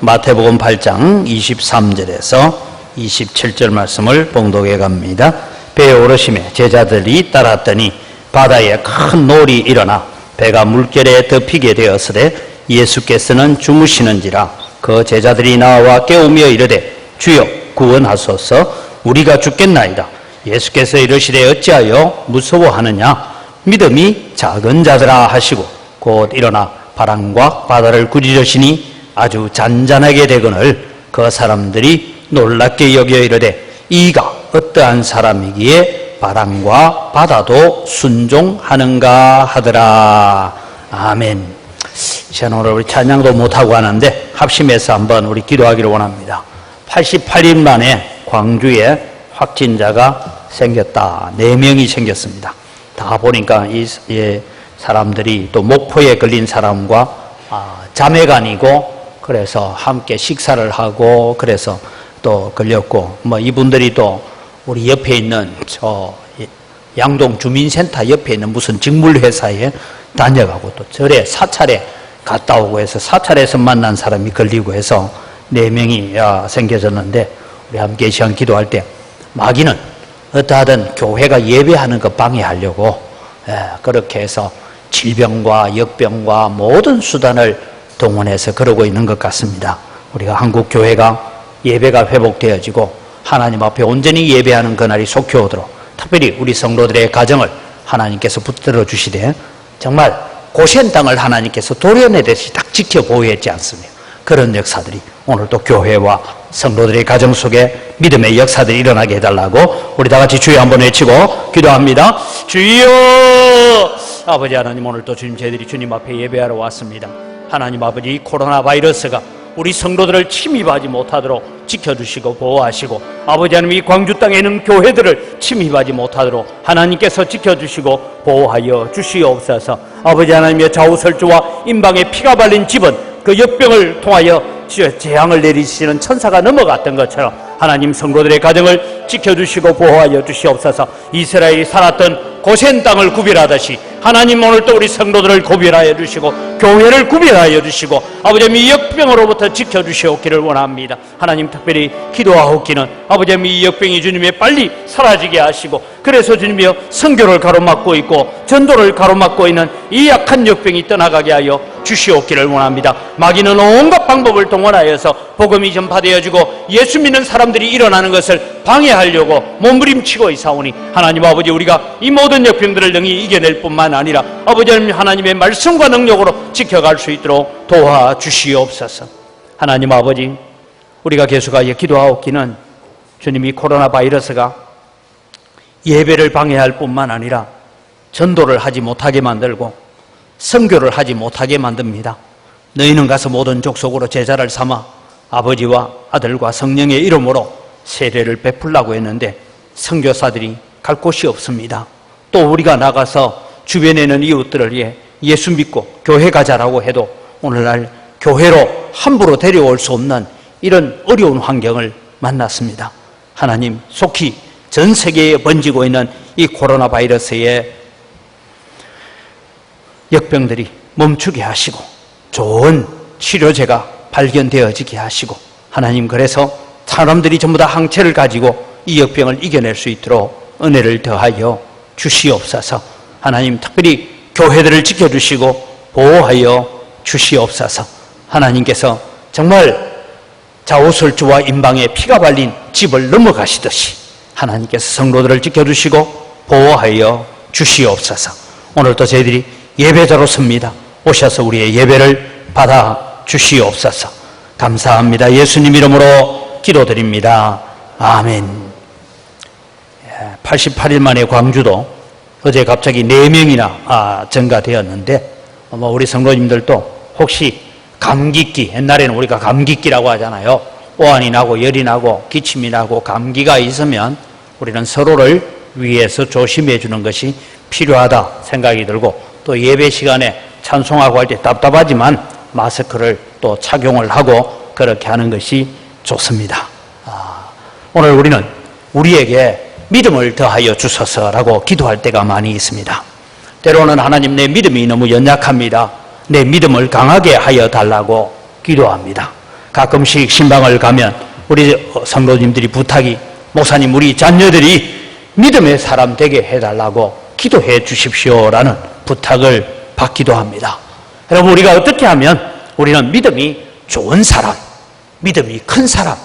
마태복음 8장 23절에서 27절 말씀을 봉독해 갑니다. 배에 오르심에 제자들이 따랐더니 바다에 큰 놀이 일어나 배가 물결에 덮이게 되었으되 예수께서는 주무시는지라. 그 제자들이 나와 깨우며 이르되 주여 구원하소서, 우리가 죽겠나이다. 예수께서 이르시되 어찌하여 무서워하느냐, 믿음이 작은 자들아 하시고 곧 일어나 바람과 바다를 꾸짖으시니 아주 잔잔하게 되거늘 그 사람들이 놀랍게 여겨 이르되 이가 어떠한 사람이기에 바람과 바다도 순종하는가 하더라. 아멘. 저는 오늘 우리 찬양도 못하고 하는데 합심해서 한번 우리 기도하기를 원합니다. 88일 만에 광주에 확진자가 생겼다. 4명이 생겼습니다. 다 보니까 이 사람들이 또 목포에 걸린 사람과 자매간이고, 그래서 함께 식사를 하고 그래서 또 걸렸고, 이분들이 또 우리 옆에 있는 저 양동 주민센터 옆에 있는 무슨 직물회사에 다녀가고 또 절에 사찰에 갔다 오고 해서 사찰에서 만난 사람이 걸리고 해서 4명이 생겨졌는데, 우리 함께 시간 기도할 때 마귀는 어떠하든 교회가 예배하는 거 방해하려고 그렇게 해서 질병과 역병과 모든 수단을 동원해서 그러고 있는 것 같습니다. 우리가 한국 교회가 예배가 회복되어지고 하나님 앞에 온전히 예배하는 그날이 속히 오도록 특별히 우리 성도들의 가정을 하나님께서 붙들어 주시되 정말 고센 땅을 하나님께서 도려내듯이 딱 지켜 보호했지 않습니까? 그런 역사들이 오늘 또 교회와 성도들의 가정 속에 믿음의 역사들이 일어나게 해달라고 우리 다 같이 주여 한번 외치고 기도합니다. 주여! 아버지 하나님, 오늘 또 주님, 저희들이 주님 앞에 예배하러 왔습니다. 하나님 아버지, 코로나 바이러스가 우리 성도들을 침입하지 못하도록 지켜주시고 보호하시고, 아버지 하나님, 이 광주 땅에 있는 교회들을 침입하지 못하도록 하나님께서 지켜주시고 보호하여 주시옵소서. 아버지 하나님의 좌우설주와 임방에 피가 발린 집은 그 역병을 통하여 재앙을 내리시는 천사가 넘어갔던 것처럼 하나님 성도들의 가정을 지켜주시고 보호하여 주시옵소서. 이스라엘이 살았던 고센 땅을 구별하듯이 하나님 오늘 또 우리 성도들을 구별하여 주시고 교회를 구별하여 주시고 아버지 이 역병으로부터 지켜주시옵기를 원합니다. 하나님, 특별히 기도하옵기는 아버지 이 역병이 주님의 빨리 사라지게 하시고, 그래서 주님이여 선교를 가로막고 있고 전도를 가로막고 있는 이 약한 역병이 떠나가게 하여 주시옵기를 원합니다. 마귀는 온갖 방법을 동원하여서 복음이 전파되어지고 예수 믿는 사람들이 일어나는 것을 방해하려고 몸부림치고 있사오니 하나님 아버지, 우리가 이 모든 역병들을 능히 이겨낼 뿐만 아니라 아버지 하나님의 말씀과 능력으로 지켜갈 수 있도록 도와주시옵소서. 하나님 아버지, 우리가 계속하여 기도하옵기는 주님이 코로나 바이러스가 예배를 방해할 뿐만 아니라 전도를 하지 못하게 만들고 선교를 하지 못하게 만듭니다. 너희는 가서 모든 족속으로 제자를 삼아 아버지와 아들과 성령의 이름으로 세례를 베풀라고 했는데 선교사들이 갈 곳이 없습니다. 또 우리가 나가서 주변에 있는 이웃들을 위해 예수 믿고 교회 가자라고 해도 오늘날 교회로 함부로 데려올 수 없는 이런 어려운 환경을 만났습니다. 하나님, 속히 전 세계에 번지고 있는 이 코로나 바이러스의 역병들이 멈추게 하시고 좋은 치료제가 발견되어지게 하시고, 하나님, 그래서 사람들이 전부 다 항체를 가지고 이 역병을 이겨낼 수 있도록 은혜를 더하여 주시옵소서. 하나님, 특별히 교회들을 지켜주시고 보호하여 주시옵소서. 하나님께서 정말 좌우설주와 임방에 피가 발린 집을 넘어가시듯이 하나님께서 성도들을 지켜주시고 보호하여 주시옵소서. 오늘도 저희들이 예배자로 섭니다. 오셔서 우리의 예배를 받아 주시옵소서. 감사합니다. 예수님 이름으로 기도드립니다. 아멘. 88일 만에 광주도 어제 갑자기 4명이나 증가되었는데, 우리 성도님들도 혹시 감기기, 옛날에는 우리가 감기기라고 하잖아요. 오한이 나고 열이 나고 기침이 나고 감기가 있으면 우리는 서로를 위해서 조심해 주는 것이 필요하다 생각이 들고, 또 예배 시간에 찬송하고 할 때 답답하지만 마스크를 또 착용을 하고 그렇게 하는 것이 좋습니다. 오늘 우리는 우리에게 믿음을 더하여 주소서라고 기도할 때가 많이 있습니다. 때로는 하나님, 내 믿음이 너무 연약합니다. 내 믿음을 강하게 하여 달라고 기도합니다. 가끔씩 신방을 가면 우리 성도님들이 부탁이, 목사님 우리 자녀들이 믿음의 사람 되게 해달라고 기도해 주십시오라는 부탁을 받기도 합니다. 여러분, 우리가 어떻게 하면 우리는 믿음이 좋은 사람, 믿음이 큰 사람,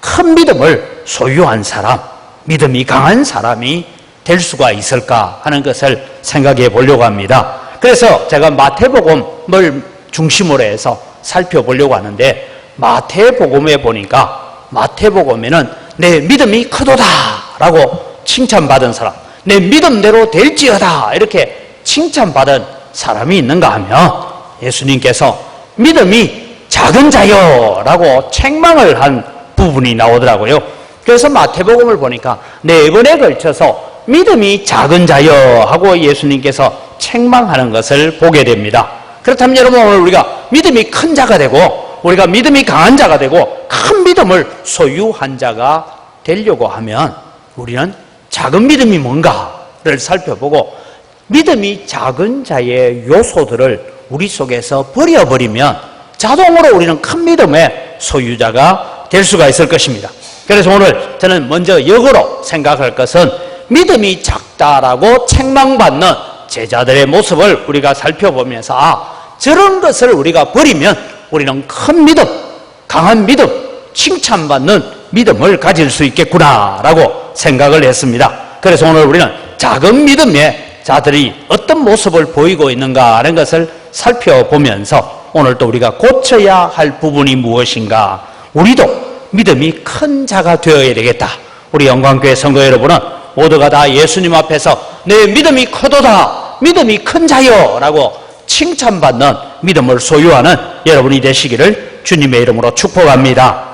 큰 믿음을 소유한 사람, 믿음이 강한 사람이 될 수가 있을까 하는 것을 생각해 보려고 합니다. 그래서 제가 마태복음을 중심으로 해서 살펴보려고 하는데, 마태복음에 보니까 마태복음에는 내 믿음이 크도다 라고 칭찬받은 사람, 내 믿음대로 될지어다 이렇게 칭찬받은 사람이 있는가 하면 예수님께서 믿음이 작은 자여 라고 책망을 한 부분이 나오더라고요. 그래서 마태복음을 보니까 4번에 걸쳐서 믿음이 작은 자여 하고 예수님께서 책망하는 것을 보게 됩니다. 그렇다면 여러분, 오늘 우리가 믿음이 큰 자가 되고 우리가 믿음이 강한 자가 되고 큰 믿음을 소유한 자가 되려고 하면 우리는 작은 믿음이 뭔가를 살펴보고 믿음이 작은 자의 요소들을 우리 속에서 버려버리면 자동으로 우리는 큰 믿음의 소유자가 될 수가 있을 것입니다. 그래서 오늘 저는 먼저 역으로 생각할 것은 믿음이 작다라고 책망받는 제자들의 모습을 우리가 살펴보면서 저런 것을 우리가 버리면 우리는 큰 믿음, 강한 믿음, 칭찬받는 믿음을 가질 수 있겠구나라고 생각을 했습니다. 그래서 오늘 우리는 작은 믿음의 자들이 어떤 모습을 보이고 있는가 하는 것을 살펴보면서 오늘 또 우리가 고쳐야 할 부분이 무엇인가, 우리도 믿음이 큰 자가 되어야 되겠다. 우리 영광교회 성도 여러분은 모두가 다 예수님 앞에서 내 믿음이 크도다, 믿음이 큰 자요 라고 칭찬받는 믿음을 소유하는 여러분이 되시기를 주님의 이름으로 축복합니다.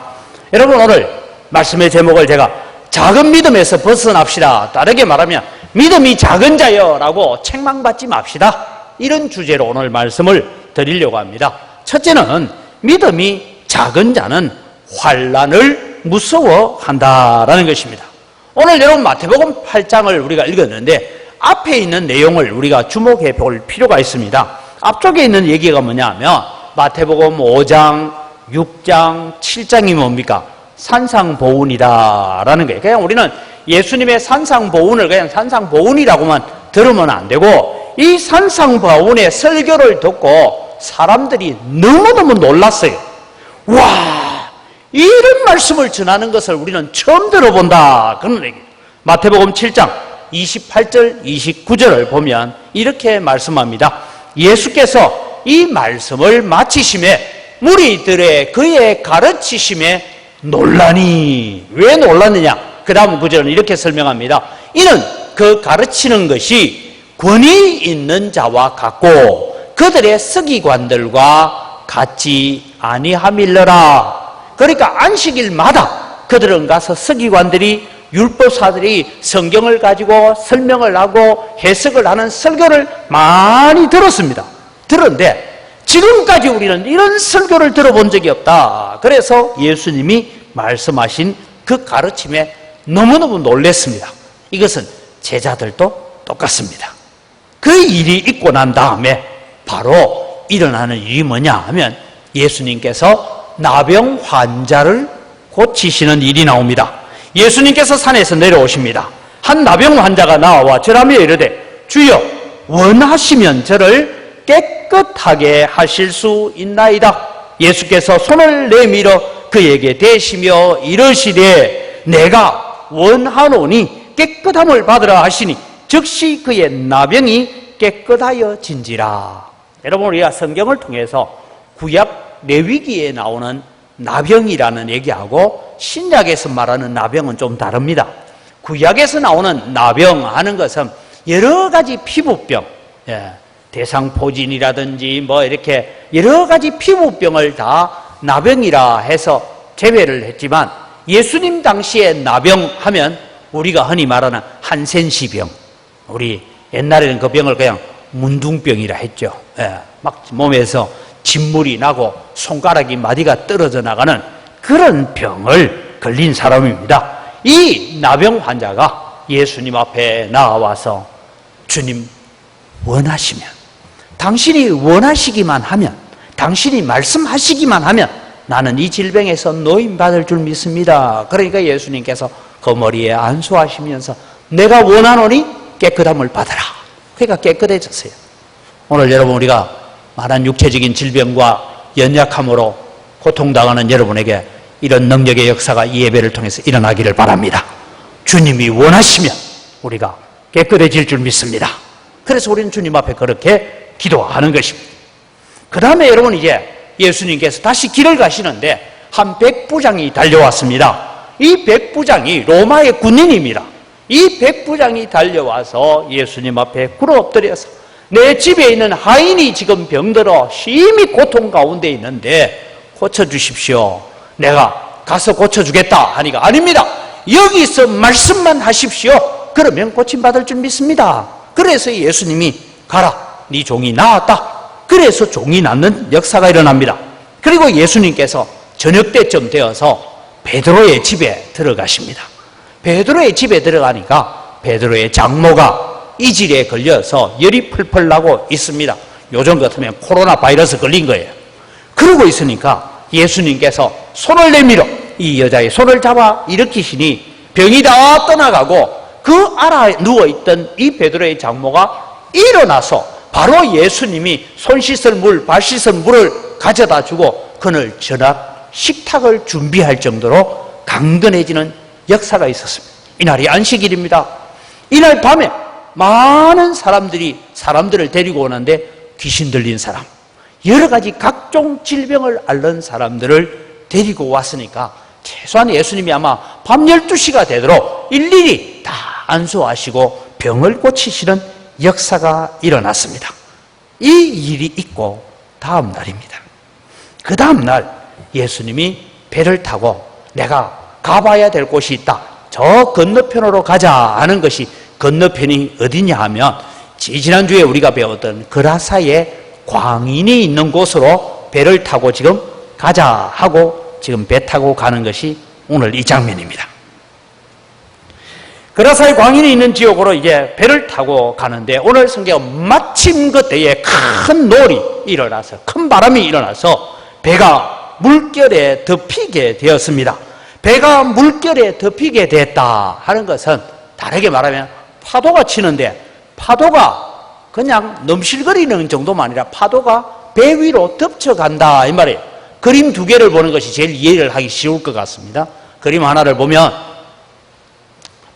여러분, 오늘 말씀의 제목을 제가 작은 믿음에서 벗어납시다, 다르게 말하면 믿음이 작은 자요 라고 책망받지 맙시다, 이런 주제로 오늘 말씀을 드리려고 합니다. 첫째는 믿음이 작은 자는 환난을 무서워한다라는 것입니다. 오늘 여러분 마태복음 8장을 우리가 읽었는데 앞에 있는 내용을 우리가 주목해 볼 필요가 있습니다. 앞쪽에 있는 얘기가 뭐냐면 마태복음 5장, 6장, 7장이 뭡니까? 산상보훈이다라는 거예요. 그냥 우리는 예수님의 산상보훈을 그냥 산상보훈이라고만 들으면 안 되고, 이 산상보훈의 설교를 듣고 사람들이 너무너무 놀랐어요. 와, 이런 말씀을 전하는 것을 우리는 처음 들어본다, 그런 얘기예요. 마태복음 7장 28절, 29절을 보면 이렇게 말씀합니다. 예수께서 이 말씀을 마치심에 무리들의 그의 가르치심에 놀라니. 왜 놀랐느냐? 그 다음 구절은 이렇게 설명합니다. 이는 그 가르치는 것이 권위 있는 자와 같고 그들의 서기관들과 같지 아니함일러라. 그러니까 안식일마다 그들은 가서 서기관들이, 율법사들이 성경을 가지고 설명을 하고 해석을 하는 설교를 많이 들었습니다. 들었는데 지금까지 우리는 이런 설교를 들어본 적이 없다. 그래서 예수님이 말씀하신 그 가르침에 너무너무 놀랐습니다. 이것은 제자들도 똑같습니다. 그 일이 있고 난 다음에 바로 일어나는 일이 뭐냐 하면 예수님께서 나병 환자를 고치시는 일이 나옵니다. 예수님께서 산에서 내려오십니다. 한 나병 환자가 나와 절하며 이르되 주여 원하시면 저를 깨끗하게 하실 수 있나이다. 예수께서 손을 내밀어 그에게 대시며 이르시되 내가 원하노니 깨끗함을 받으라 하시니 즉시 그의 나병이 깨끗하여 진지라. 여러분, 우리가 성경을 통해서 구약 레위기에 나오는 나병이라는 얘기하고 신약에서 말하는 나병은 좀 다릅니다. 구약에서 나오는 나병 하는 것은 여러 가지 피부병, 대상포진이라든지 뭐 이렇게 여러 가지 피부병을 다 나병이라 해서 제외를 했지만, 예수님 당시에 나병 하면 우리가 흔히 말하는 한센시병, 우리 옛날에는 그 병을 그냥 문둥병이라 했죠. 막 몸에서 진물이 나고 손가락이 마디가 떨어져 나가는 그런 병을 걸린 사람입니다. 이 나병 환자가 예수님 앞에 나와서 주님 원하시면, 당신이 원하시기만 하면, 당신이 말씀하시기만 하면 나는 이 질병에서 노임받을 줄 믿습니다. 그러니까 예수님께서 그 머리에 안수하시면서 내가 원하노니 깨끗함을 받아라. 그러니까 깨끗해졌어요. 오늘 여러분 우리가 많은 육체적인 질병과 연약함으로 고통당하는 여러분에게 이런 능력의 역사가 이 예배를 통해서 일어나기를 바랍니다. 주님이 원하시면 우리가 깨끗해질 줄 믿습니다. 그래서 우리는 주님 앞에 그렇게 기도하는 것입니다. 그 다음에 여러분 이제 예수님께서 다시 길을 가시는데 한 백부장이 달려왔습니다. 이 백부장이 로마의 군인입니다. 이 백부장이 달려와서 예수님 앞에 꿇어 엎드려서 내 집에 있는 하인이 지금 병들어 심히 고통 가운데 있는데 고쳐주십시오. 내가 가서 고쳐주겠다 하니까 아닙니다. 여기서 말씀만 하십시오. 그러면 고침받을 줄 믿습니다. 그래서 예수님이 가라. 네 종이 나았다. 그래서 종이 낫는 역사가 일어납니다. 그리고 예수님께서 저녁 때쯤 되어서 베드로의 집에 들어가십니다. 베드로의 집에 들어가니까 베드로의 장모가 이질에 걸려서 열이 펄펄 나고 있습니다. 요즘 같으면 코로나 바이러스 걸린 거예요. 그러고 있으니까 예수님께서 손을 내밀어 이 여자의 손을 잡아 일으키시니 병이 다 떠나가고 그 알아 누워있던 이 베드로의 장모가 일어나서 바로 예수님이 손 씻을 물, 발 씻을 물을 가져다 주고 그늘 전학 식탁을 준비할 정도로 강건해지는 역사가 있었습니다. 이날이 안식일입니다. 이날 밤에 많은 사람들을 데리고 오는데 귀신 들린 사람, 여러 가지 각종 질병을 앓는 사람들을 데리고 왔으니까 최소한 예수님이 아마 밤 12시가 되도록 일일이 다 안수하시고 병을 고치시는 역사가 일어났습니다. 이 일이 있고 다음 날입니다. 그 다음 날 예수님이 배를 타고 내가 가봐야 될 곳이 있다. 저 건너편으로 가자 하는 것이 건너편이 어디냐 하면 지난주에 우리가 배웠던 그라사의 광인이 있는 곳으로 배를 타고 지금 가자 하고 지금 배 타고 가는 것이 오늘 이 장면입니다. 그라사의 광인이 있는 지역으로 이제 배를 타고 가는데 오늘 성경은 마침 그때에 큰 놀이 일어나서 큰 바람이 일어나서 배가 물결에 덮이게 되었습니다. 배가 물결에 덮이게 됐다 하는 것은 다르게 말하면 파도가 치는데 파도가 그냥 넘실거리는 정도만 아니라 파도가 배 위로 덮쳐간다 이 말이에요. 그림 두 개를 보는 것이 제일 이해를 하기 쉬울 것 같습니다. 그림 하나를 보면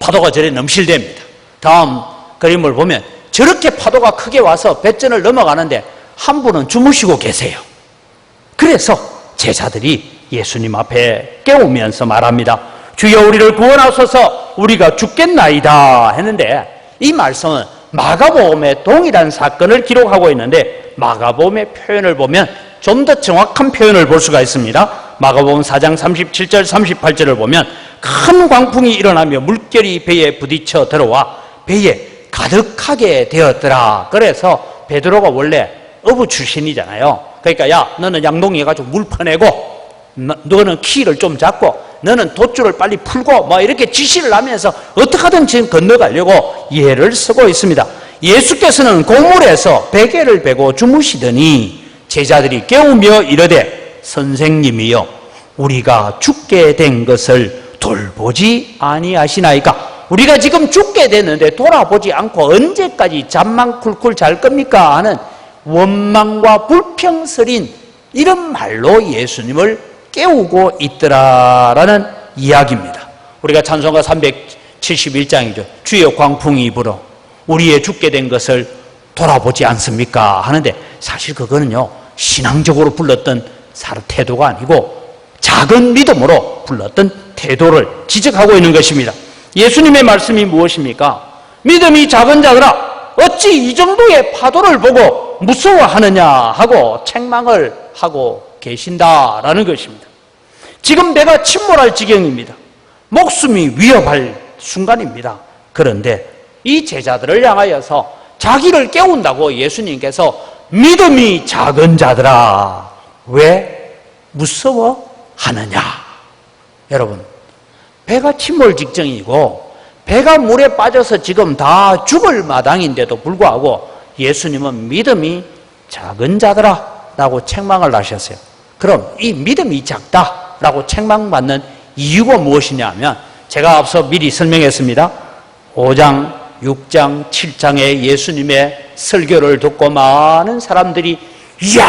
파도가 저래 넘실댑니다. 다음 그림을 보면 저렇게 파도가 크게 와서 배전을 넘어가는데 한 분은 주무시고 계세요. 그래서 제자들이 예수님 앞에 깨우면서 말합니다. 주여 우리를 구원하소서 우리가 죽겠나이다 했는데 이 말씀은 마가복음의 동일한 사건을 기록하고 있는데 마가복음의 표현을 보면 좀 더 정확한 표현을 볼 수가 있습니다. 마가복음 4장 37절 38절을 보면 큰 광풍이 일어나며 물결이 배에 부딪혀 들어와 배에 가득하게 되었더라. 그래서 베드로가 원래 어부 출신이잖아요. 그러니까 야 너는 양동이 해가지고 물 퍼내고 너는 키를 좀 잡고 너는 돛줄을 빨리 풀고 뭐 이렇게 지시를 하면서 어떻게든 지금 건너가려고 예를 쓰고 있습니다. 예수께서는 고물에서 베개를 베고 주무시더니 제자들이 깨우며 이르되 선생님이여 우리가 죽게 된 것을 돌보지 아니하시나이까. 우리가 지금 죽게 됐는데 돌아보지 않고 언제까지 잠만 쿨쿨 잘 겁니까 하는 원망과 불평스린 이런 말로 예수님을 깨우고 있더라라는 이야기입니다. 우리가 찬송가 371장이죠. 주여 광풍이 불어 우리의 죽게 된 것을 돌아보지 않습니까 하는데 사실 그거는요 신앙적으로 불렀던 태도가 아니고 작은 믿음으로 불렀던 태도를 지적하고 있는 것입니다. 예수님의 말씀이 무엇입니까? 믿음이 작은 자들아 어찌 이 정도의 파도를 보고 무서워하느냐 하고 책망을 하고 계신다라는 것입니다. 지금 배가 침몰할 지경입니다. 목숨이 위협할 순간입니다. 그런데 이 제자들을 향하여서 자기를 깨운다고 예수님께서 믿음이 작은 자들아 왜 무서워하느냐. 여러분 배가 침몰 직전이고 배가 물에 빠져서 지금 다 죽을 마당인데도 불구하고 예수님은 믿음이 작은 자들아 라고 책망을 하셨어요. 그럼 이 믿음이 작다라고 책망받는 이유가 무엇이냐 하면 제가 앞서 미리 설명했습니다. 5장, 6장, 7장의 예수님의 설교를 듣고 많은 사람들이 이야,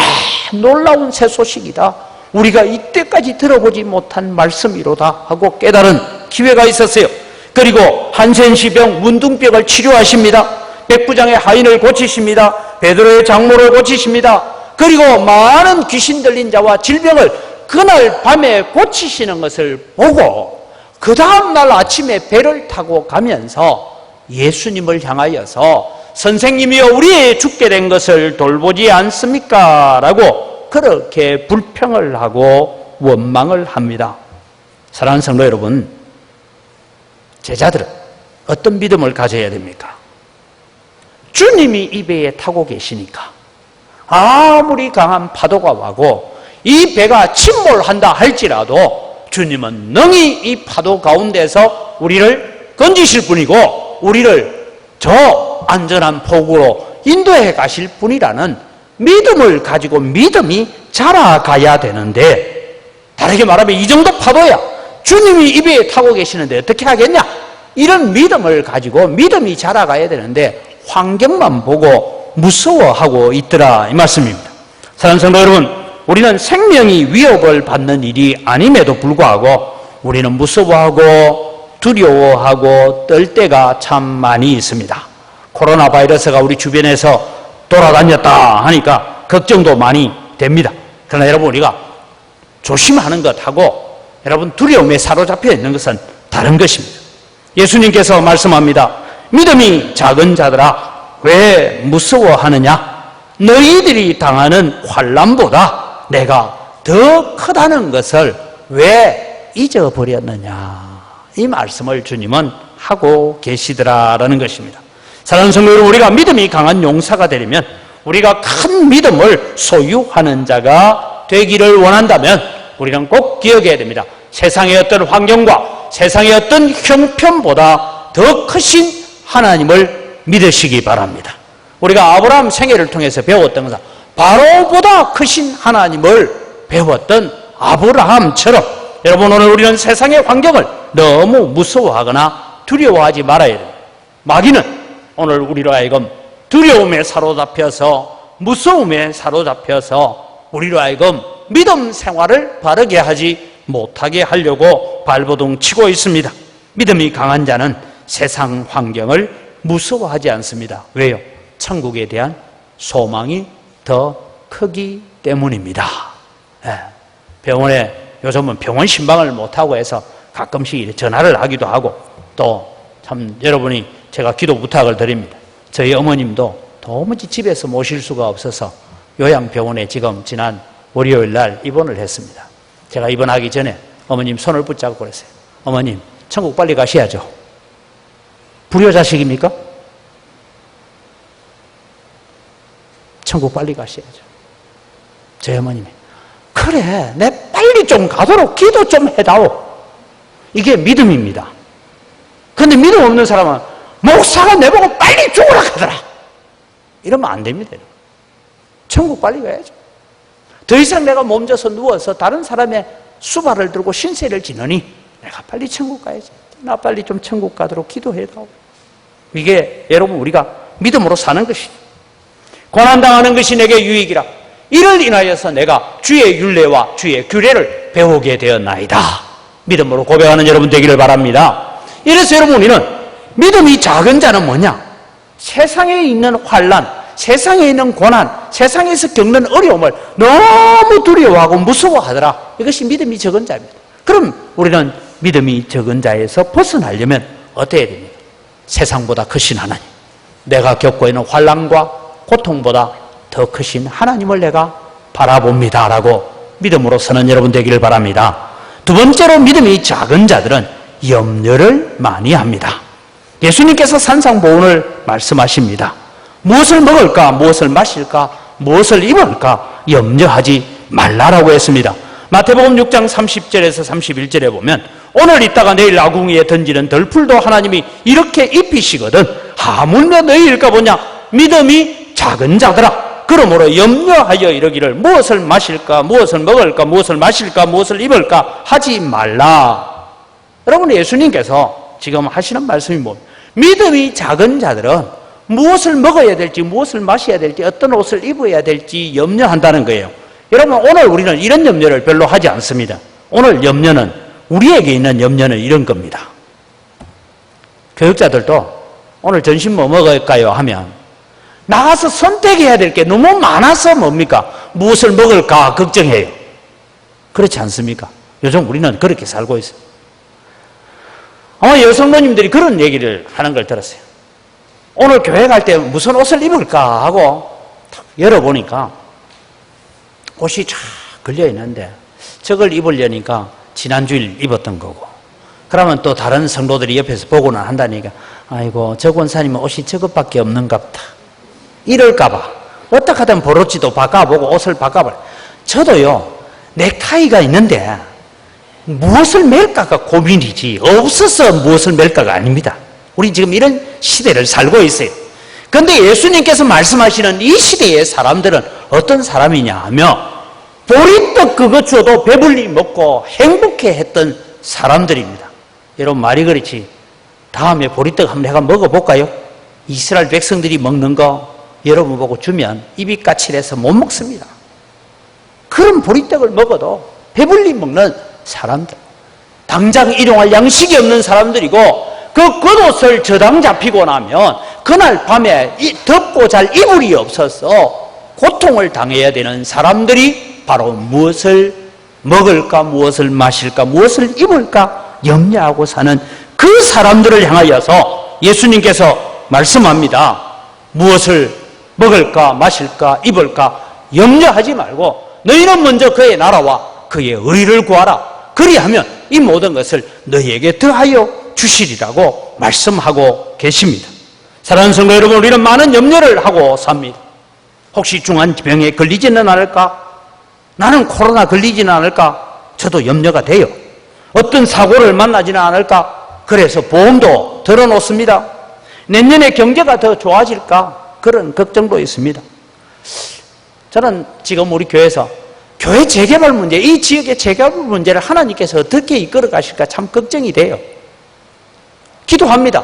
놀라운 새 소식이다. 우리가 이때까지 들어보지 못한 말씀이로다 하고 깨달은 기회가 있었어요. 그리고 한센시병, 문둥병을 치료하십니다. 백부장의 하인을 고치십니다. 베드로의 장모를 고치십니다. 그리고 많은 귀신 들린 자와 질병을 그날 밤에 고치시는 것을 보고 그 다음날 아침에 배를 타고 가면서 예수님을 향하여서 선생님이여 우리 죽게 된 것을 돌보지 않습니까? 라고 그렇게 불평을 하고 원망을 합니다. 사랑하는 성도 여러분, 제자들은 어떤 믿음을 가져야 됩니까? 주님이 이 배에 타고 계시니까 아무리 강한 파도가 와고 이 배가 침몰한다 할지라도 주님은 능히 이 파도 가운데서 우리를 건지실 분이고 우리를 저 안전한 폭우로 인도해 가실 분이라는 믿음을 가지고 믿음이 자라가야 되는데, 다르게 말하면 이 정도 파도야 주님이 이 배에 타고 계시는데 어떻게 하겠냐? 이런 믿음을 가지고 믿음이 자라가야 되는데 환경만 보고 무서워하고 있더라 이 말씀입니다. 사랑하는 성도 여러분, 우리는 생명이 위협을 받는 일이 아님에도 불구하고 우리는 무서워하고 두려워하고 떨 때가 참 많이 있습니다. 코로나 바이러스가 우리 주변에서 돌아다녔다 하니까 걱정도 많이 됩니다. 그러나 여러분, 우리가 조심하는 것하고 여러분 두려움에 사로잡혀 있는 것은 다른 것입니다. 예수님께서 말씀합니다. 믿음이 작은 자들아 왜 무서워하느냐? 너희들이 당하는 환난보다 내가 더 크다는 것을 왜 잊어버렸느냐? 이 말씀을 주님은 하고 계시더라라는 것입니다. 사랑하는 성도 여러분, 우리가 믿음이 강한 용사가 되려면 우리가 큰 믿음을 소유하는 자가 되기를 원한다면 우리는 꼭 기억해야 됩니다. 세상의 어떤 환경과 세상의 어떤 형편보다 더 크신 하나님을 믿으시기 바랍니다. 우리가 아브라함 생애를 통해서 배웠던 것은 바로보다 크신 하나님을 배웠던 아브라함처럼 여러분, 오늘 우리는 세상의 환경을 너무 무서워하거나 두려워하지 말아야 됩니다. 마귀는 오늘 우리로 하여금 두려움에 사로잡혀서 무서움에 사로잡혀서 우리로 하여금 믿음 생활을 바르게 하지 못하게 하려고 발버둥 치고 있습니다. 믿음이 강한 자는 세상 환경을 무서워하지 않습니다. 왜요? 천국에 대한 소망이 더 크기 때문입니다. 병원에 요즘은 병원 신방을 못하고 해서 가끔씩 전화를 하기도 하고, 또 참 여러분이 제가 기도 부탁을 드립니다. 저희 어머님도 도무지 집에서 모실 수가 없어서 요양병원에 지금 지난 월요일 날 입원을 했습니다. 제가 입원하기 전에 어머님 손을 붙잡고 그랬어요. 어머님, 천국 빨리 가셔야죠. 불효자식입니까? 천국 빨리 가셔야죠. 저희 어머님이 그래, 내 빨리 좀 가도록 기도 좀 해다오. 이게 믿음입니다. 그런데 믿음 없는 사람은 목사가 내보고 빨리 죽으라 하더라, 이러면 안 됩니다. 천국 빨리 가야죠. 더 이상 내가 몸져서 누워서 다른 사람의 수발을 들고 신세를 지느니 내가 빨리 천국 가야지. 나 빨리 좀 천국 가도록 기도해다오. 이게 여러분 우리가 믿음으로 사는 것이죠. 고난당하는 것이 내게 유익이라. 이를 인하여서 내가 주의 율례와 주의 규례를 배우게 되었나이다. 믿음으로 고백하는 여러분 되기를 바랍니다. 이래서 여러분, 우리는 믿음이 작은 자는 뭐냐? 세상에 있는 환난, 세상에 있는 고난, 세상에서 겪는 어려움을 너무 두려워하고 무서워하더라. 이것이 믿음이 적은 자입니다. 그럼 우리는 믿음이 적은 자에서 벗어나려면 어떻게 해야 됩니까? 세상보다 크신 하나님, 내가 겪고 있는 환난과 고통보다 더 크신 하나님을 내가 바라봅니다 라고 믿음으로 서는 여러분 되기를 바랍니다. 두 번째로, 믿음이 작은 자들은 염려를 많이 합니다. 예수님께서 산상보훈을 말씀하십니다. 무엇을 먹을까, 무엇을 마실까, 무엇을 입을까 염려하지 말라라고 했습니다. 마태복음 6장 30절에서 31절에 보면 오늘 있다가 내일 아궁이에 던지는 덜풀도 하나님이 이렇게 입히시거든 하물며 너희일까 보냐? 믿음이 작은 자들아, 그러므로 염려하여 이러기를 무엇을 마실까, 무엇을 먹을까, 무엇을 마실까, 무엇을 입을까 하지 말라. 여러분, 예수님께서 지금 하시는 말씀이 뭡니까? 믿음이 작은 자들은 무엇을 먹어야 될지, 무엇을 마셔야 될지, 어떤 옷을 입어야 될지 염려한다는 거예요. 여러분, 오늘 우리는 이런 염려를 별로 하지 않습니다. 오늘 염려는, 우리에게 있는 염려는 이런 겁니다. 교육자들도 오늘 점심 뭐 먹을까요 하면 나가서 선택해야 될 게 너무 많아서 뭡니까? 무엇을 먹을까 걱정해요. 그렇지 않습니까? 요즘 우리는 그렇게 살고 있어요. 아마 여성노님들이 그런 얘기를 하는 걸 들었어요. 오늘 교회 갈 때 무슨 옷을 입을까 하고 탁 열어보니까 옷이 쫙 걸려 있는데 저걸 입으려니까 지난주일 입었던 거고, 그러면 또 다른 성도들이 옆에서 보고는 한다니까 아이고 저 권사님은 옷이 저것밖에 없는가 보다 이럴까봐 어떻게 하든 버릇지도 바꿔보고 옷을 바꿔버려요. 저도요, 넥타이가 있는데 무엇을 맬까가 고민이지 없어서 무엇을 맬까가 아닙니다. 우리 지금 이런 시대를 살고 있어요. 그런데 예수님께서 말씀하시는 이 시대의 사람들은 어떤 사람이냐 하면 보리떡 그것 줘도 배불리 먹고 행복해했던 사람들입니다. 여러분, 말이 그렇지 다음에 보리떡 한번 내가 먹어볼까요? 이스라엘 백성들이 먹는 거 여러분 보고 주면 입이 까칠해서 못 먹습니다. 그런 보리떡을 먹어도 배불리 먹는 사람들, 당장 일용할 양식이 없는 사람들이고, 그 겉옷을 저당 잡히고 나면 그날 밤에 덮고 잘 이불이 없어서 고통을 당해야 되는 사람들이 바로 무엇을 먹을까, 무엇을 마실까, 무엇을 입을까 염려하고 사는 그 사람들을 향하여서 예수님께서 말씀합니다. 무엇을 먹을까, 마실까, 입을까 염려하지 말고 너희는 먼저 그의 나라와 그의 의를 구하라. 그리하면 이 모든 것을 너희에게 더하여 주시리라고 말씀하고 계십니다. 사랑하는 성도 여러분, 우리는 많은 염려를 하고 삽니다. 혹시 중환병에 걸리지는 않을까? 나는 코로나 걸리지는 않을까? 저도 염려가 돼요. 어떤 사고를 만나지는 않을까? 그래서 보험도 들어놓습니다. 내년에 경제가 더 좋아질까? 그런 걱정도 있습니다. 저는 지금 우리 교회에서 교회 재개발 문제, 이 지역의 재개발 문제를 하나님께서 어떻게 이끌어 가실까 참 걱정이 돼요. 기도합니다.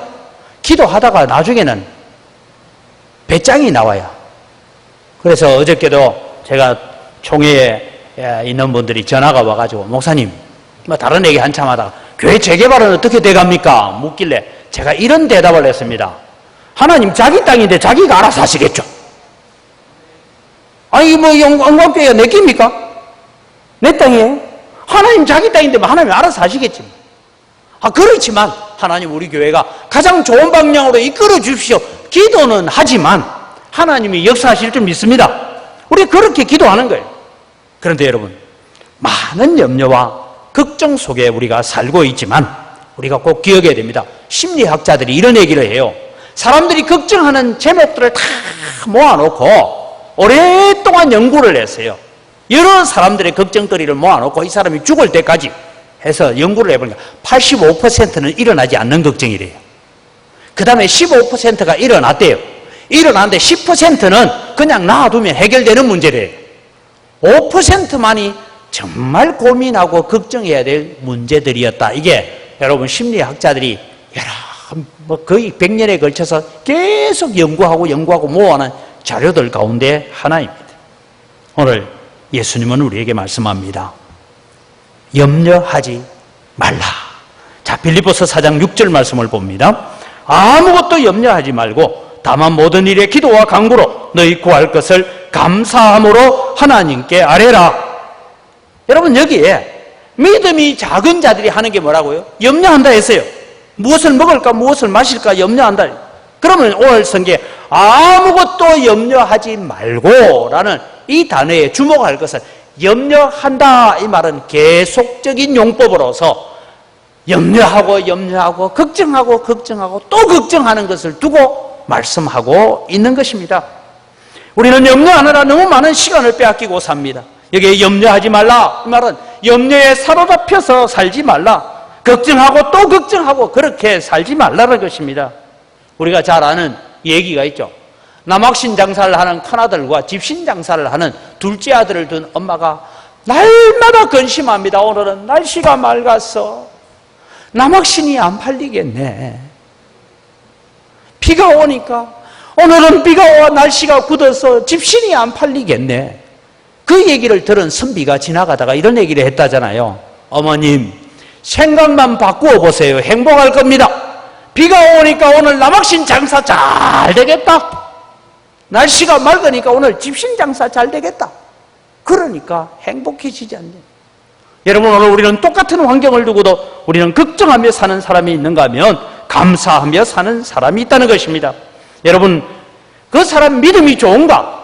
기도하다가 나중에는 배짱이 나와요. 그래서 어저께도 제가 총회에 있는 분들이 전화가 와가지고 목사님, 뭐 다른 얘기 한참 하다가 교회 재개발은 어떻게 돼갑니까? 묻길래 제가 이런 대답을 했습니다. 하나님 자기 땅인데 자기가 알아서 하시겠죠. 아니 뭐 영광교회가 내 끼입니까? 내 땅이에요. 하나님 자기 땅인데 뭐 하나님 알아서 하시겠지. 그렇지만 하나님 우리 교회가 가장 좋은 방향으로 이끌어 주십시오. 기도는 하지만 하나님이 역사하실 줄 믿습니다. 우리 그렇게 기도하는 거예요. 그런데 여러분, 많은 염려와 걱정 속에 우리가 살고 있지만 우리가 꼭 기억해야 됩니다. 심리학자들이 이런 얘기를 해요. 사람들이 걱정하는 제목들을 다 모아놓고 오랫동안 연구를 했어요. 여러 사람들의 걱정거리를 모아놓고 이 사람이 죽을 때까지 해서 연구를 해보니까 85%는 일어나지 않는 걱정이래요. 그 다음에 15%가 일어났대요. 일어났는데 10%는 그냥 놔두면 해결되는 문제래요. 5%만이 정말 고민하고 걱정해야 될 문제들이었다. 이게 여러분 심리학자들이 거의 100년에 걸쳐서 계속 연구하고 모아낸 자료들 가운데 하나입니다. 오늘 예수님은 우리에게 말씀합니다. 염려하지 말라. 자, 빌립보서 4장 6절 말씀을 봅니다. 아무것도 염려하지 말고 다만 모든 일에 기도와 간구로 너희 구할 것을 감사함으로 하나님께 아뢰라. 여러분, 여기에 믿음이 작은 자들이 하는 게 뭐라고요? 염려한다 했어요. 무엇을 먹을까, 무엇을 마실까 염려한다. 그러면 오늘 성경에 아무것도 염려하지 말고 라는 이 단어에 주목할 것은 염려한다, 이 말은 계속적인 용법으로서 염려하고 걱정하고 또 걱정하는 것을 두고 말씀하고 있는 것입니다. 우리는 염려하느라 너무 많은 시간을 빼앗기고 삽니다. 여기에 염려하지 말라, 이 말은 염려에 사로잡혀서 살지 말라, 걱정하고 또 걱정하고 그렇게 살지 말라는 것입니다. 우리가 잘 아는 얘기가 있죠. 남학신 장사를 하는 큰아들과 집신 장사를 하는 둘째 아들을 둔 엄마가 날마다 근심합니다. 오늘은 날씨가 맑았어. 남학신이 안 팔리겠네. 비가 오니까 오늘은 비가 와 날씨가 굳어서 집신이 안 팔리겠네. 그 얘기를 들은 선비가 지나가다가 이런 얘기를 했다잖아요. 어머님, 생각만 바꾸어 보세요. 행복할 겁니다. 비가 오니까 오늘 남학신 장사 잘 되겠다. 날씨가 맑으니까 오늘 집신 장사 잘 되겠다. 그러니까 행복해지지 않냐. 여러분, 오늘 우리는 똑같은 환경을 두고도 우리는 걱정하며 사는 사람이 있는가 하면 감사하며 사는 사람이 있다는 것입니다. 여러분, 그 사람 믿음이 좋은가?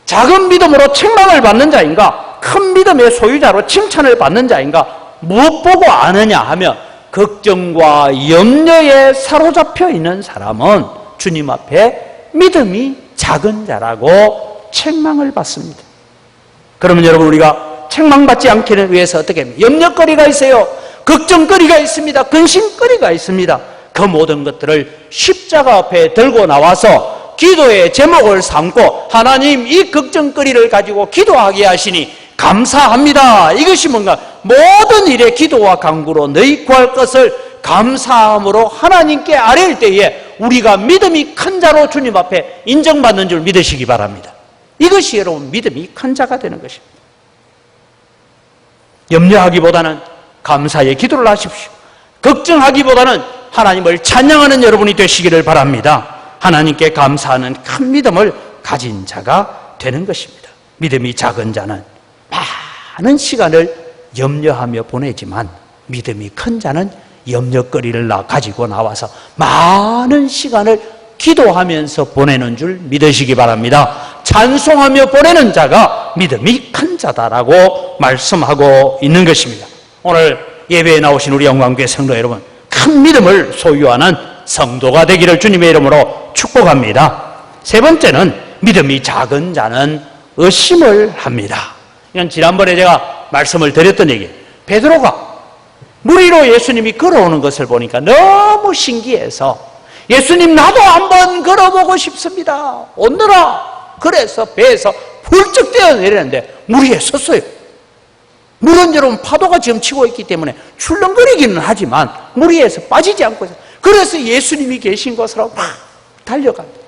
작은 믿음으로 책망을 받는 자인가? 큰 믿음의 소유자로 칭찬을 받는 자인가? 무엇 보고 아느냐 하면 걱정과 염려에 사로잡혀 있는 사람은 주님 앞에 믿음이 작은 자라고 책망을 받습니다. 그러면 여러분, 우리가 책망받지 않기를 위해서 어떻게 합니까? 염려거리가 있어요. 걱정거리가 있습니다. 근심거리가 있습니다. 그 모든 것들을 십자가 앞에 들고 나와서 기도의 제목을 삼고 하나님, 이 걱정거리를 가지고 기도하게 하시니 감사합니다. 이것이 뭔가 모든 일에 기도와 간구로 너희 구할 것을 감사함으로 하나님께 아뢰일 때에 우리가 믿음이 큰 자로 주님 앞에 인정받는 줄 믿으시기 바랍니다. 이것이 여러분 믿음이 큰 자가 되는 것입니다. 염려하기보다는 감사의 기도를 하십시오. 걱정하기보다는 하나님을 찬양하는 여러분이 되시기를 바랍니다. 하나님께 감사하는 큰 믿음을 가진 자가 되는 것입니다. 믿음이 작은 자는 많은 시간을 염려하며 보내지만 믿음이 큰 자는 염려거리를 가지고 나와서 많은 시간을 기도하면서 보내는 줄 믿으시기 바랍니다. 찬송하며 보내는 자가 믿음이 큰 자다라고 말씀하고 있는 것입니다. 오늘 예배에 나오신 우리 영광교회 성도 여러분, 큰 믿음을 소유하는 성도가 되기를 주님의 이름으로 축복합니다. 세 번째는 믿음이 작은 자는 의심을 합니다. 이건 지난번에 제가 말씀을 드렸던 얘기예요. 베드로가 물 위로 예수님이 걸어오는 것을 보니까 너무 신기해서 예수님, 나도 한번 걸어보고 싶습니다. 오너라. 그래서 배에서 훌쩍 뛰어내리는데 물 위에 섰어요. 물은 여러분 파도가 지금 치고 있기 때문에 출렁거리기는 하지만 물 위에서 빠지지 않고 있어요. 그래서 예수님이 계신 곳으로 막 달려갑니다.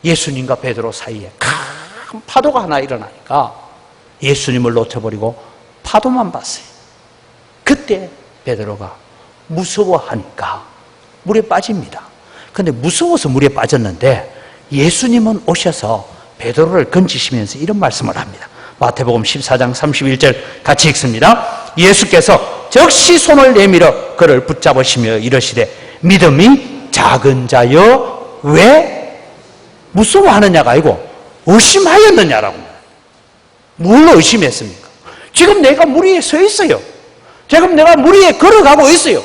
예수님과 베드로 사이에 큰 파도가 하나 일어나니까 예수님을 놓쳐버리고 파도만 봤어요. 그때 베드로가 무서워하니까 물에 빠집니다. 그런데 무서워서 물에 빠졌는데 예수님은 오셔서 베드로를 건지시면서 이런 말씀을 합니다. 마태복음 14장 31절 같이 읽습니다. 예수께서 즉시 손을 내밀어 그를 붙잡으시며 이르시되 믿음이 작은 자여 왜 무서워하느냐가 아니고 의심하였느냐라고. 뭘로 의심했습니까? 지금 내가 물 위에 서 있어요. 지금 내가 물 위에 걸어가고 있어요.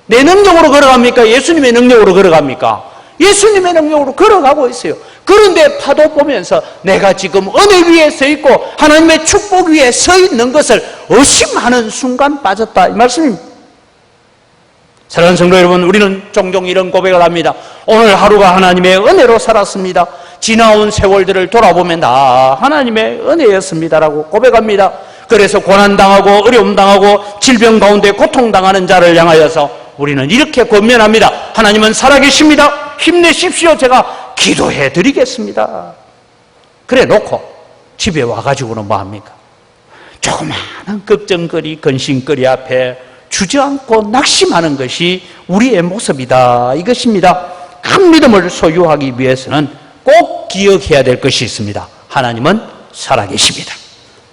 내 능력으로 걸어갑니까? 예수님의 능력으로 걸어갑니까? 예수님의 능력으로 걸어가고 있어요. 그런데 파도 보면서 내가 지금 은혜 위에 서 있고 하나님의 축복 위에 서 있는 것을 의심하는 순간 빠졌다, 이 말씀입니다. 사랑하는 성도 여러분, 우리는 종종 이런 고백을 합니다. 오늘 하루가 하나님의 은혜로 살았습니다. 지나온 세월들을 돌아보면 다 하나님의 은혜였습니다라고 고백합니다. 그래서 고난당하고 어려움당하고 질병 가운데 고통당하는 자를 향하여서 우리는 이렇게 권면합니다. 하나님은 살아계십니다. 힘내십시오. 제가 기도해 드리겠습니다. 그래 놓고 집에 와가지고는 뭐합니까? 조그마한 걱정거리, 근심거리 앞에 주저앉고 낙심하는 것이 우리의 모습이다, 이것입니다. 큰 믿음을 소유하기 위해서는 꼭 기억해야 될 것이 있습니다. 하나님은 살아계십니다.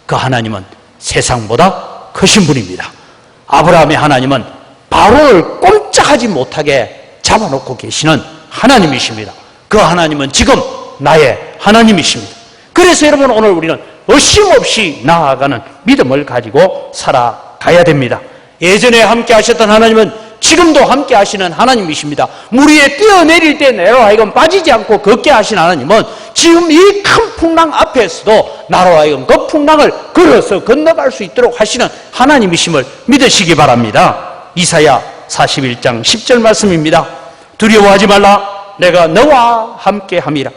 그 하나님은 세상보다 크신 분입니다. 아브라함의 하나님은 바로를 꼼짝하지 못하게 잡아놓고 계시는 하나님이십니다. 그 하나님은 지금 나의 하나님이십니다. 그래서 여러분, 오늘 우리는 의심 없이 나아가는 믿음을 가지고 살아가야 됩니다. 예전에 함께 하셨던 하나님은 지금도 함께 하시는 하나님이십니다. 물 위에 뛰어내릴 때 내로 하여금 빠지지 않고 걷게 하신 하나님은 지금 이 큰 풍랑 앞에서도 나로 하여금 그 풍랑을 걸어서 건너갈 수 있도록 하시는 하나님이심을 믿으시기 바랍니다. 이사야 41장 10절 말씀입니다. 두려워하지 말라. 내가 너와 함께 함이라.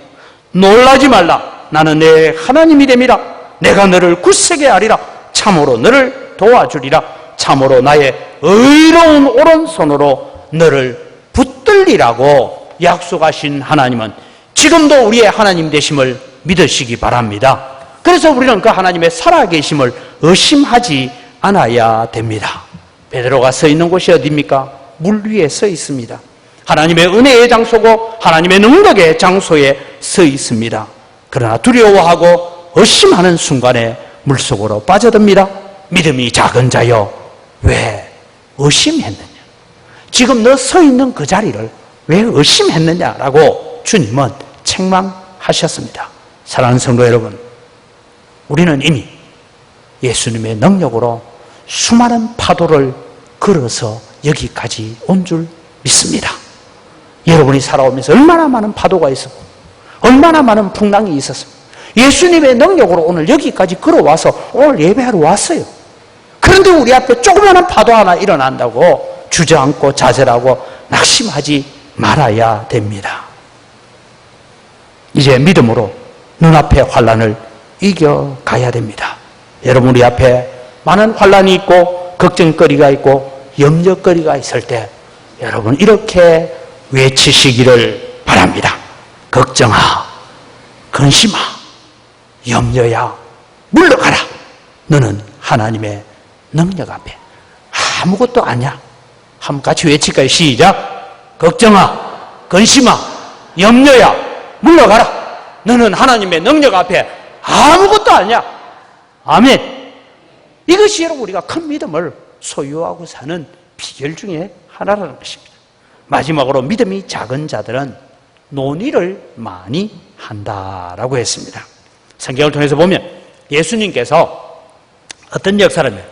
놀라지 말라. 나는 내 하나님이 됨이라. 내가 너를 굳세게 하리라. 참으로 너를 도와주리라. 참으로 나의 의로운 오른손으로 너를 붙들리라고 약속하신 하나님은 지금도 우리의 하나님 되심을 믿으시기 바랍니다. 그래서 우리는 그 하나님의 살아계심을 의심하지 않아야 됩니다. 베드로가 서 있는 곳이 어디입니까? 물 위에 서 있습니다. 하나님의 은혜의 장소고 하나님의 능력의 장소에 서 있습니다. 그러나 두려워하고 의심하는 순간에 물속으로 빠져듭니다. 믿음이 작은 자여, 왜 의심했느냐? 지금 너 서 있는 그 자리를 왜 의심했느냐라고 주님은 책망하셨습니다. 사랑하는 성도 여러분, 우리는 이미 예수님의 능력으로 수많은 파도를 걸어서 여기까지 온 줄 믿습니다. 여러분이 살아오면서 얼마나 많은 파도가 있었고 얼마나 많은 풍랑이 있었습니다. 예수님의 능력으로 오늘 여기까지 걸어와서 오늘 예배하러 왔어요. 그런데 우리 앞에 조그마한 파도 하나 일어난다고 주저앉고 좌절하고 낙심하지 말아야 됩니다. 이제 믿음으로 눈앞의 환난을 이겨가야 됩니다. 여러분, 우리 앞에 많은 환난이 있고 걱정거리가 있고 염려거리가 있을 때 여러분 이렇게 외치시기를 바랍니다. 걱정아, 근심아, 염려야, 물러가라. 너는 하나님의 능력 앞에 아무것도 아니야. 한번 같이 외칠까요? 시작. 걱정아, 근심아, 염려야, 물러가라. 너는 하나님의 능력 앞에 아무것도 아니야. 아멘. 이것이 여러분 우리가 큰 믿음을 소유하고 사는 비결 중에 하나라는 것입니다. 마지막으로 믿음이 작은 자들은 논의를 많이 한다라고 했습니다. 성경을 통해서 보면 예수님께서 어떤 역사를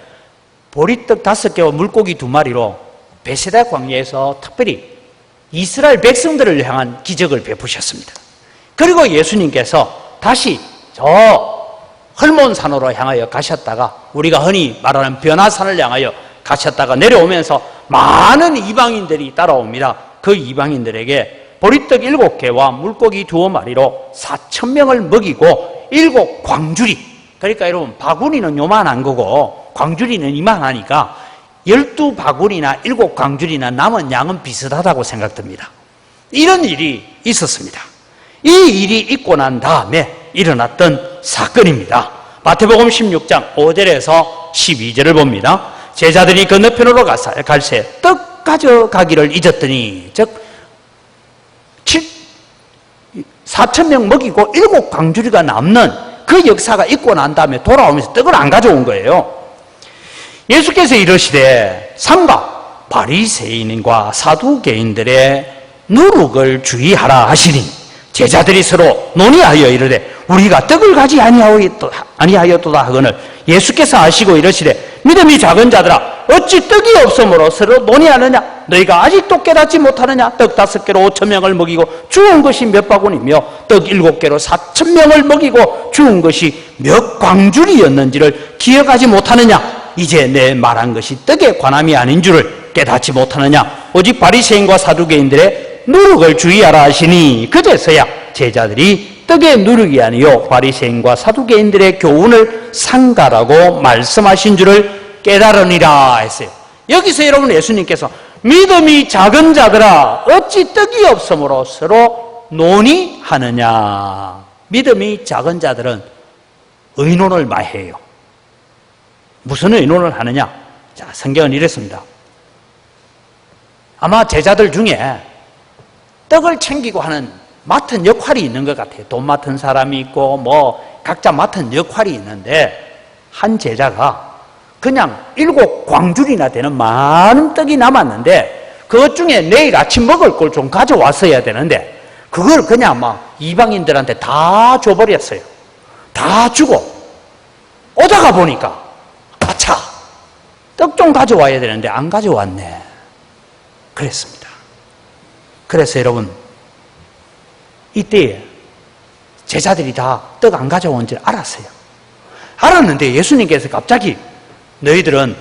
보리떡 5개와 물고기 2마리로 베세다 광야에서 특별히 이스라엘 백성들을 향한 기적을 베푸셨습니다. 그리고 예수님께서 다시 저 헐몬산으로 향하여 가셨다가 우리가 흔히 말하는 변화산을 향하여 가셨다가 내려오면서 많은 이방인들이 따라옵니다. 그 이방인들에게 보리떡 7개와 물고기 2마리로 4,000명을 먹이고 7 광주리, 그러니까 여러분 바구니는 요만한 거고 광주리는 이만하니까 12바구니나 7 광주리나 남은 양은 비슷하다고 생각됩니다. 이런 일이 있었습니다. 이 일이 있고 난 다음에 일어났던 사건입니다. 마태복음 16장 5절에서 12절을 봅니다. 제자들이 건너편으로 갈새 떡 가져가기를 잊었더니, 즉 4,000명 먹이고 7 광주리가 남는 그 역사가 있고 난 다음에 돌아오면서 떡을 안 가져온 거예요. 예수께서 이르시되 삼가 바리새인과 사두개인들의 누룩을 주의하라 하시니 제자들이 서로 논의하여 이르되 우리가 떡을 가지 아니하였도다 하거늘 예수께서 아시고 이르시되 믿음이 작은 자들아 어찌 떡이 없으므로 서로 논의하느냐? 너희가 아직도 깨닫지 못하느냐? 떡 5개로 5,000명을 먹이고 주운 것이 몇 바구니며 떡 7개로 4,000명을 먹이고 주운 것이 몇 광주리였는지를 기억하지 못하느냐? 이제 내 말한 것이 떡에 관함이 아닌 줄을 깨닫지 못하느냐? 오직 바리새인과 사두개인들의 누룩을 주의하라 하시니 그제서야 제자들이 떡의 누룩이 아니요 바리새인과 사두개인들의 교훈을 상가라고 말씀하신 줄을 깨달으니라 했어요. 여기서 여러분 예수님께서 믿음이 작은 자들아 어찌 떡이 없으므로 서로 논의하느냐. 믿음이 작은 자들은 의논을 많이 해요. 무슨 의논을 하느냐? 자, 성경은 이랬습니다. 아마 제자들 중에 떡을 챙기고 하는 맡은 역할이 있는 것 같아요. 돈 맡은 사람이 있고 뭐 각자 맡은 역할이 있는데 한 제자가 그냥 7 광주리나 되는 많은 떡이 남았는데 그것 중에 내일 아침 먹을 걸 좀 가져왔어야 되는데 그걸 그냥 막 이방인들한테 다 줘버렸어요. 다 주고 오다가 보니까 아차, 떡 좀 가져와야 되는데 안 가져왔네. 그랬습니다. 그래서 여러분 이때 제자들이 다 떡 안 가져온 줄 알았어요. 알았는데 예수님께서 갑자기 너희들은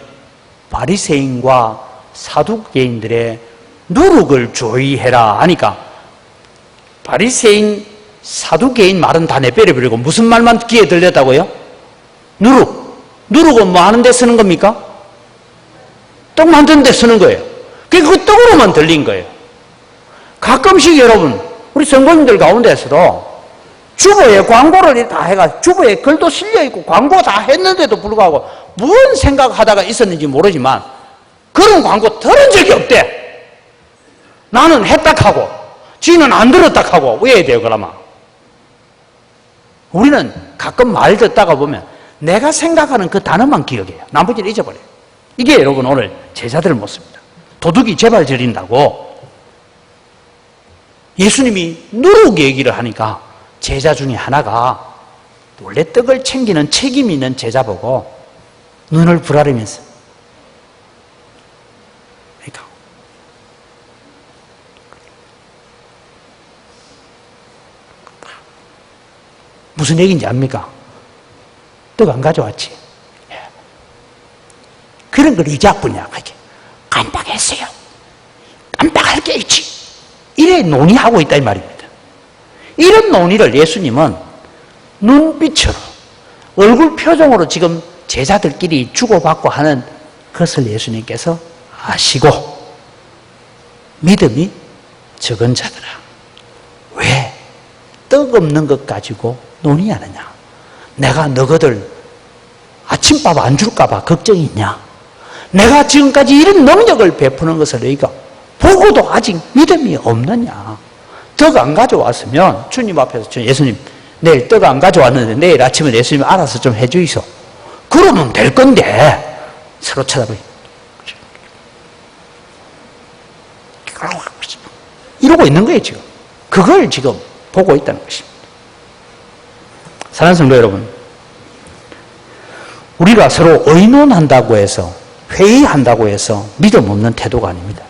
바리새인과 사두개인들의 누룩을 조의해라 하니까 바리새인, 사두개인 말은 다 내빼려버리고 무슨 말만 귀에 들렸다고요? 누룩은 뭐 하는 데 쓰는 겁니까? 떡 만드는 데 쓰는 거예요. 그 떡으로만 들린 거예요. 가끔씩 여러분, 우리 성도님들 가운데서도 주보에 광고를 다 해가지고 주보에 글도 실려있고 광고 다 했는데도 불구하고 무슨 생각하다가 있었는지 모르지만 그런 광고 들은 적이 없대. 나는 했다 하고 지는 안 들었다 하고 왜 해야 돼요 그러면? 우리는 가끔 말 듣다가 보면 내가 생각하는 그 단어만 기억해요. 나머지는 잊어버려요. 이게 여러분 오늘 제자들의 모습입니다. 도둑이 제발 저린다고 예수님이 누룩 얘기를 하니까 제자 중에 하나가 원래 떡을 챙기는 책임 있는 제자 보고 눈을 부라리면서 그러니까 무슨 얘기인지 압니까? 떡 안 가져왔지? 그런 걸 이자뿐이야. 깜빡했어요. 깜빡할 게 있지. 이래 논의하고 있다 이 말입니다. 이런 논의를 예수님은 눈빛으로 얼굴 표정으로 지금 제자들끼리 주고받고 하는 것을 예수님께서 아시고 믿음이 적은 자들아 왜 떡 없는 것 가지고 논의하느냐? 내가 너희들 아침밥 안 줄까 봐 걱정이 있냐? 내가 지금까지 이런 능력을 베푸는 것을 너희가 보고도 아직 믿음이 없느냐? 떡 안 가져왔으면 주님 앞에서 예수님 내일 떡 안 가져왔는데 내일 아침에 예수님 알아서 좀 해주이소. 그러면 될 건데 서로 쳐다보니 이러고 있는 거예요 지금. 그걸 지금 보고 있다는 것입니다. 사랑하는 성도 여러분, 우리가 서로 의논한다고 해서 회의한다고 해서 믿음 없는 태도가 아닙니다.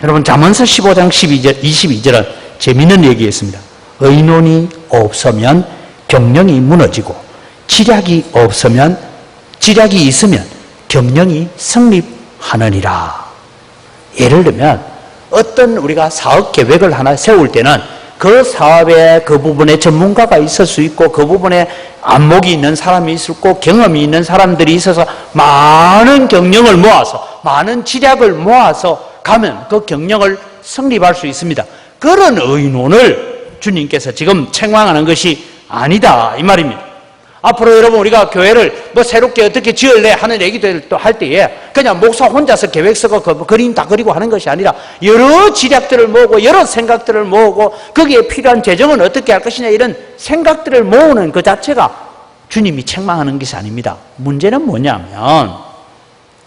여러분 잠언서 15장 22절은 재미있는 얘기였습니다. 의논이 없으면 경영이 무너지고 지략이 있으면 경영이 성립하느니라. 예를 들면 어떤 우리가 사업 계획을 하나 세울 때는 그 사업에 그 부분에 전문가가 있을 수 있고 그 부분에 안목이 있는 사람이 있을 거고 경험이 있는 사람들이 있어서 많은 경영을 모아서 많은 지략을 모아서 가면 그 경영을 성립할 수 있습니다. 그런 의논을 주님께서 지금 책망하는 것이 아니다 이 말입니다. 앞으로 여러분 우리가 교회를 뭐 새롭게 어떻게 지을래 하는 얘기들도 할 때에 그냥 목사 혼자서 계획 쓰고 그림 다 그리고 하는 것이 아니라 여러 지략들을 모으고 여러 생각들을 모으고 거기에 필요한 재정은 어떻게 할 것이냐 이런 생각들을 모으는 그 자체가 주님이 책망하는 것이 아닙니다. 문제는 뭐냐면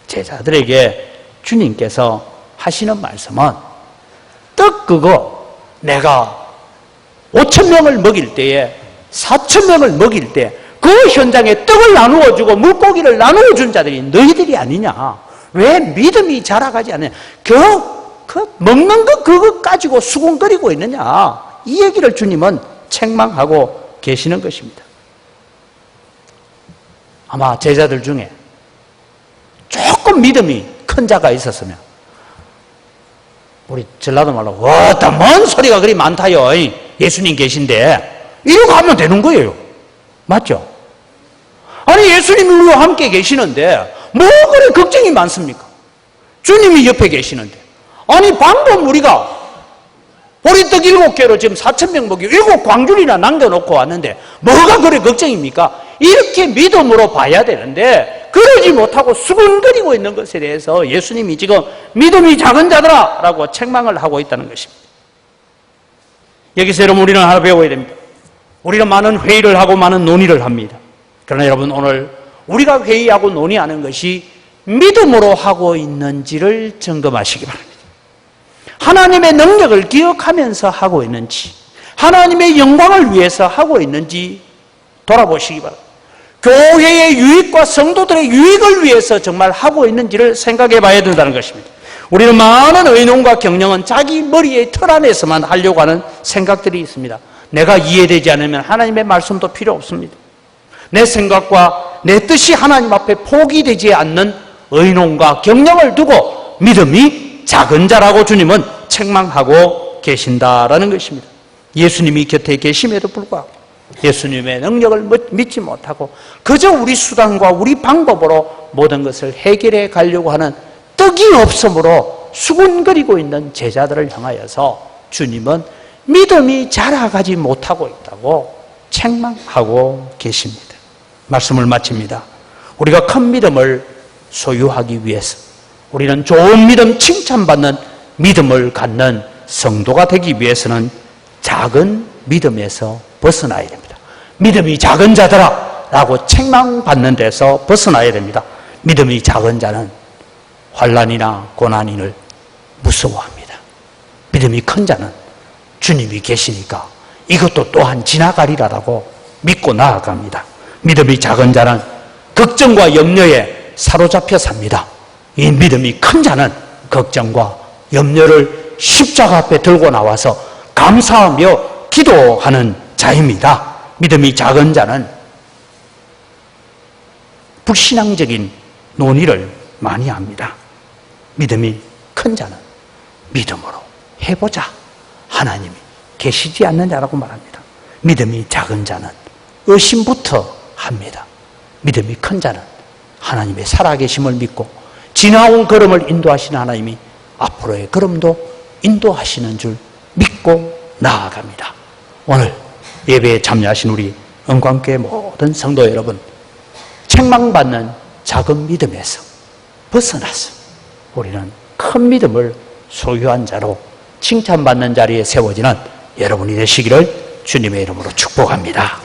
제자들에게 주님께서 하시는 말씀은 떡 그거 내가 5,000명을 먹일 때에 4,000명을 먹일 때 그 현장에 떡을 나누어 주고 물고기를 나누어 준 자들이 너희들이 아니냐? 왜 믿음이 자라가지 않느냐? 먹는 것 그것 가지고 수군거리고 있느냐? 이 얘기를 주님은 책망하고 계시는 것입니다. 아마 제자들 중에 조금 믿음이 큰 자가 있었으면 우리 전라도 말로 어따 뭔 소리가 그리 많다요. 예수님 계신데 이러고 하면 되는 거예요. 맞죠? 아니 예수님이 우리와 함께 계시는데 뭐 그리 걱정이 많습니까? 주님이 옆에 계시는데 아니 방금 우리가 보리떡 7개로 지금 4,000명 먹이고 7광줄이나 남겨놓고 왔는데 뭐가 그리 걱정입니까? 이렇게 믿음으로 봐야 되는데 그러지 못하고 수근거리고 있는 것에 대해서 예수님이 지금 믿음이 작은 자들아 라고 책망을 하고 있다는 것입니다. 여기서 여러분 우리는 하나 배워야 됩니다. 우리는 많은 회의를 하고 많은 논의를 합니다. 그러나 여러분 오늘 우리가 회의하고 논의하는 것이 믿음으로 하고 있는지를 점검하시기 바랍니다. 하나님의 능력을 기억하면서 하고 있는지 하나님의 영광을 위해서 하고 있는지 돌아보시기 바랍니다. 교회의 유익과 성도들의 유익을 위해서 정말 하고 있는지를 생각해 봐야 된다는 것입니다. 우리는 많은 의논과 경영은 자기 머리의 틀 안에서만 하려고 하는 생각들이 있습니다. 내가 이해되지 않으면 하나님의 말씀도 필요 없습니다. 내 생각과 내 뜻이 하나님 앞에 포기되지 않는 의논과 경영을 두고 믿음이 작은 자라고 주님은 책망하고 계신다라는 것입니다. 예수님이 곁에 계심에도 불구하고 예수님의 능력을 믿지 못하고 그저 우리 수단과 우리 방법으로 모든 것을 해결해 가려고 하는 떡이 없으므로 수군거리고 있는 제자들을 향하여서 주님은 믿음이 자라가지 못하고 있다고 책망하고 계십니다. 말씀을 마칩니다. 우리가 큰 믿음을 소유하기 위해서 우리는 좋은 믿음, 칭찬받는 믿음을 갖는 성도가 되기 위해서는 작은 믿음에서 벗어나야 됩니다. 믿음이 작은 자들아 라고 책망받는 데서 벗어나야 됩니다. 믿음이 작은 자는 환난이나 고난을 무서워합니다. 믿음이 큰 자는 주님이 계시니까 이것도 또한 지나가리라고 믿고 나아갑니다. 믿음이 작은 자는 걱정과 염려에 사로잡혀 삽니다. 이 믿음이 큰 자는 걱정과 염려를 십자가 앞에 들고 나와서 감사하며 기도하는 자입니다. 믿음이 작은 자는 불신앙적인 논의를 많이 합니다. 믿음이 큰 자는 믿음으로 해보자. 하나님이 계시지 않는 자라고 말합니다. 믿음이 작은 자는 의심부터 합니다. 믿음이 큰 자는 하나님의 살아계심을 믿고 지나온 걸음을 인도하시는 하나님이 앞으로의 걸음도 인도하시는 줄 믿고 나아갑니다. 오늘 예배에 참여하신 우리 은광교회 모든 성도 여러분, 책망받는 작은 믿음에서 벗어나서 우리는 큰 믿음을 소유한 자로 칭찬받는 자리에 세워지는 여러분이 되시기를 주님의 이름으로 축복합니다.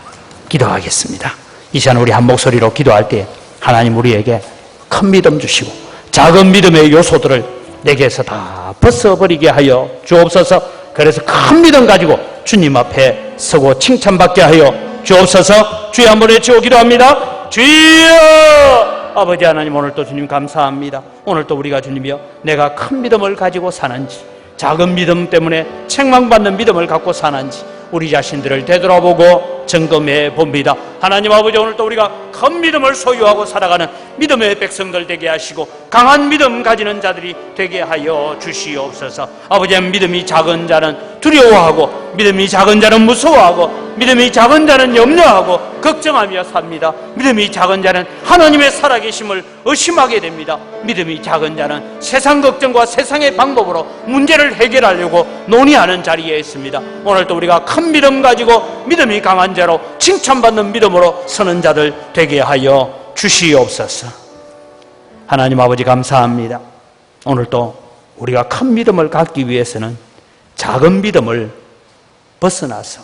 기도하겠습니다. 이 시간 우리 한 목소리로 기도할 때 하나님 우리에게 큰 믿음 주시고 작은 믿음의 요소들을 내게서 다 벗어버리게 하여 주옵소서. 그래서 큰 믿음 가지고 주님 앞에 서고 칭찬받게 하여 주옵소서. 주여 한번 외치고 기도합니다. 주여! 아버지 하나님, 오늘 또 주님 감사합니다. 오늘 또 우리가 주님이여 내가 큰 믿음을 가지고 사는지 작은 믿음 때문에 책망받는 믿음을 갖고 사는지 우리 자신들을 되돌아보고 점검해 봅니다. 하나님 아버지, 오늘 또 우리가 큰 믿음을 소유하고 살아가는 믿음의 백성들 되게 하시고 강한 믿음 가지는 자들이 되게 하여 주시옵소서. 아버지, 믿음이 작은 자는 두려워하고 믿음이 작은 자는 무서워하고 믿음이 작은 자는 염려하고 걱정하며 삽니다. 믿음이 작은 자는 하나님의 살아계심을 의심하게 됩니다. 믿음이 작은 자는 세상 걱정과 세상의 방법으로 문제를 해결하려고 논의하는 자리에 있습니다. 오늘 또 우리가 큰 믿음 가지고 믿음이 강한 자로 칭찬받는 믿음으로 서는 자들 되게 하여 주시옵소서. 하나님 아버지 감사합니다. 오늘 또 우리가 큰 믿음을 갖기 위해서는 작은 믿음을 벗어나서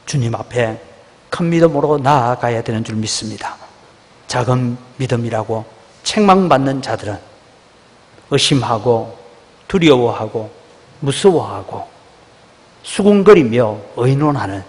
주님 앞에 큰 믿음으로 나아가야 되는 줄 믿습니다. 작은 믿음이라고 책망받는 자들은 의심하고 두려워하고 무서워하고 수군거리며 의논하는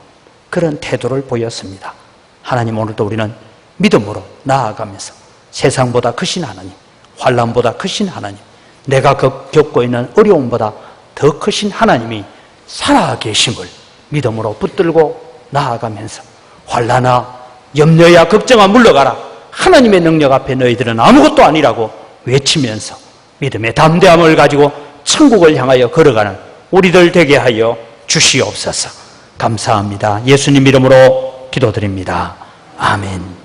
그런 태도를 보였습니다. 하나님, 오늘도 우리는 믿음으로 나아가면서 세상보다 크신 하나님, 환난보다 크신 하나님, 내가 겪고 있는 어려움보다 더 크신 하나님이 살아계심을 믿음으로 붙들고 나아가면서 환난아 염려야 걱정아 물러가라, 하나님의 능력 앞에 너희들은 아무것도 아니라고 외치면서 믿음의 담대함을 가지고 천국을 향하여 걸어가는 우리들 되게 하여 주시옵소서. 감사합니다. 예수님 이름으로 기도드립니다. 아멘.